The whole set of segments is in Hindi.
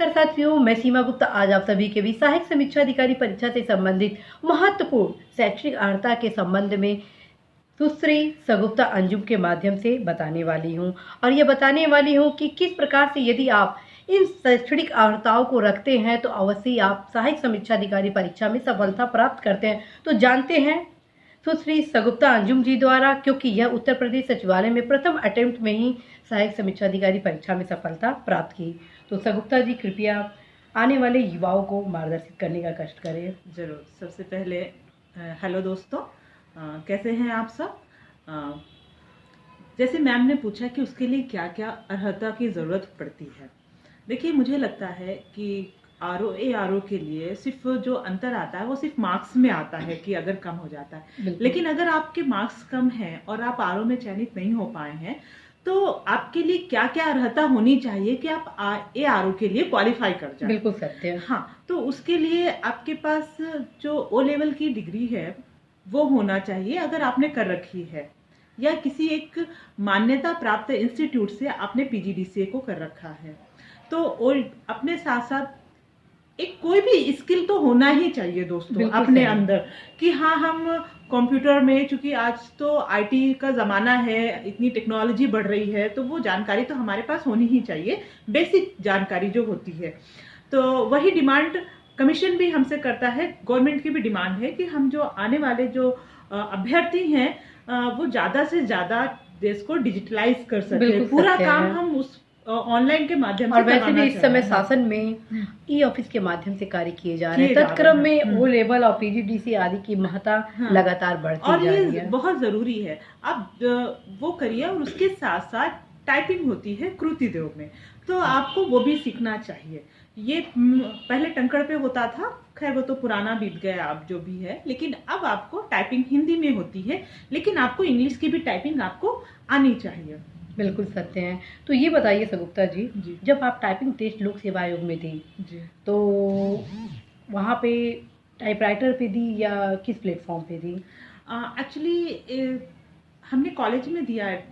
नमस्कार साथियों, मैं सीमा गुप्ता आज आप सभी के बीच सहायक समीक्षा अधिकारी परीक्षा से संबंधित महत्वपूर्ण शैक्षणिक अर्हता के संबंध में सुश्री सगुप्ता अंजुम के माध्यम से बताने वाली हूं। और ये बताने वाली हूं कि किस प्रकार से यदि आप इन शैक्षणिक अर्हताओं को रखते हैं तो अवश्य आप सहायक समीक्षा अधिकारी परीक्षा में सफलता प्राप्त करते हैं। तो जानते हैं सुश्री सगुप्ता अंजुम जी द्वारा, क्योंकि यह उत्तर प्रदेश सचिवालय में प्रथम अटेम्प्ट में ही सहायक समीक्षा अधिकारी परीक्षा में सफलता प्राप्त की। तो सगुप्ता जी कृपया आने वाले युवाओं को मार्गदर्शित करने का कष्ट करें। जरूर। सबसे पहले हेलो दोस्तों, कैसे हैं आप सब। जैसे मैम ने पूछा कि उसके लिए क्या क्या अर्हता की ज़रूरत पड़ती है। देखिए, मुझे लगता है कि आरओ के लिए सिर्फ जो अंतर आता है वो सिर्फ मार्क्स में आता है कि अगर कम हो जाता है। लेकिन अगर आपके मार्क्स कम हैं और आप आरओ में चयनित नहीं हो पाए हैं तो आपके लिए क्या क्या अर्हता होनी चाहिए कि आप आरओ के लिए क्वालिफाई कर जाए। बिल्कुल सत्य है। हाँ, तो उसके लिए आपके पास जो ओ लेवल की डिग्री है वो होना चाहिए अगर आपने कर रखी है, या किसी एक मान्यता प्राप्त इंस्टीट्यूट से आपने पीजीडीसीए को कर रखा है। तो और अपने साथ साथ एक कोई भी स्किल तो होना ही चाहिए दोस्तों अपने अंदर, कि हाँ हम कंप्यूटर में, चूंकि आज तो आईटी का ज़माना है, इतनी टेक्नोलॉजी बढ़ रही है, तो वो जानकारी तो हमारे पास होनी ही चाहिए, बेसिक जानकारी जो होती है। तो वही डिमांड कमीशन भी हमसे करता है, गवर्नमेंट की भी डिमांड है कि हम जो आने वाले जो अभ्यर्थी हैं वो ज़्यादा से ज़्यादा देश को डिजिटलाइज कर सके। पूरा काम हम उस ऑनलाइन के माध्यम से। और वैसे भी इस समय शासन में ई ऑफिस के माध्यम से कार्य किए जा रहे हैं। तत्क्रम में ओ लेवल और पीजीडीसी आदि की महत्ता लगातार बढ़ती जा रही है। बहुत जरूरी है। अब वो करिए, और उसके साथ साथ टाइपिंग होती है कृतिदेव में, तो आपको वो भी सीखना चाहिए। ये पहले टंकड़ पे होता था, खैर वो तो पुराना बीत गया अब जो भी है, लेकिन अब आपको टाइपिंग हिंदी में होती है, लेकिन आपको इंग्लिश की भी टाइपिंग आपको आनी चाहिए। बिल्कुल सत्य है। तो ये बताइए सगुप्ता जी, जब आप टाइपिंग टेस्ट लोक सेवा आयोग में थी तो वहाँ पे टाइपराइटर पे दी या किस प्लेटफॉर्म पे दी? एक्चुअली हमने कॉलेज में दिया है,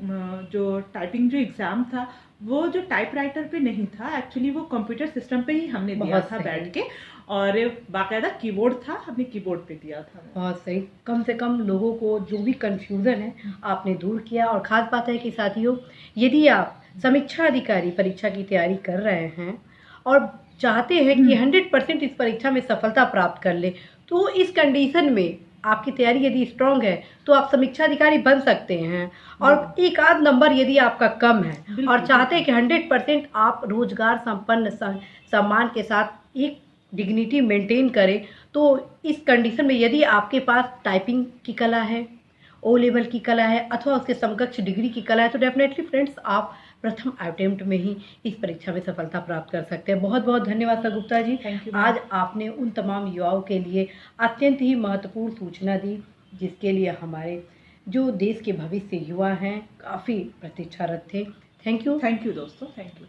जो टाइपिंग जो एग्ज़ाम था वो जो टाइपराइटर पे नहीं था, एक्चुअली वो कंप्यूटर सिस्टम पे ही हमने दिया था बैठ के, और बाकायदा कीबोर्ड था, हमने कीबोर्ड पे दिया था। बहुत सही। कम से कम लोगों को जो भी कंफ्यूजन है आपने दूर किया। और ख़ास बात है कि साथियों, यदि आप समीक्षा अधिकारी परीक्षा की तैयारी कर रहे हैं और चाहते हैं कि 100% इस परीक्षा में सफलता प्राप्त कर ले, तो इस कंडीशन में आपकी तैयारी यदि स्ट्रांग है तो आप समीक्षा अधिकारी बन सकते हैं। और एक आध नंबर यदि आपका कम है और चाहते हैं कि 100% आप रोजगार संपन्न सम्मान के साथ एक डिग्निटी मेंटेन करें, तो इस कंडीशन में यदि आपके पास टाइपिंग की कला है, ओ लेवल की कला है, अथवा उसके समकक्ष डिग्री की कला है, तो डेफिनेटली फ्रेंड्स आप प्रथम अटेम्प्ट में ही इस परीक्षा में सफलता प्राप्त कर सकते हैं। बहुत बहुत धन्यवाद सगुप्ता जी। आज आपने उन तमाम युवाओं के लिए अत्यंत ही महत्वपूर्ण सूचना दी, जिसके लिए हमारे जो देश के भविष्य युवा हैं काफ़ी प्रतीक्षारत थे। थैंक यू दोस्तों, थैंक यू।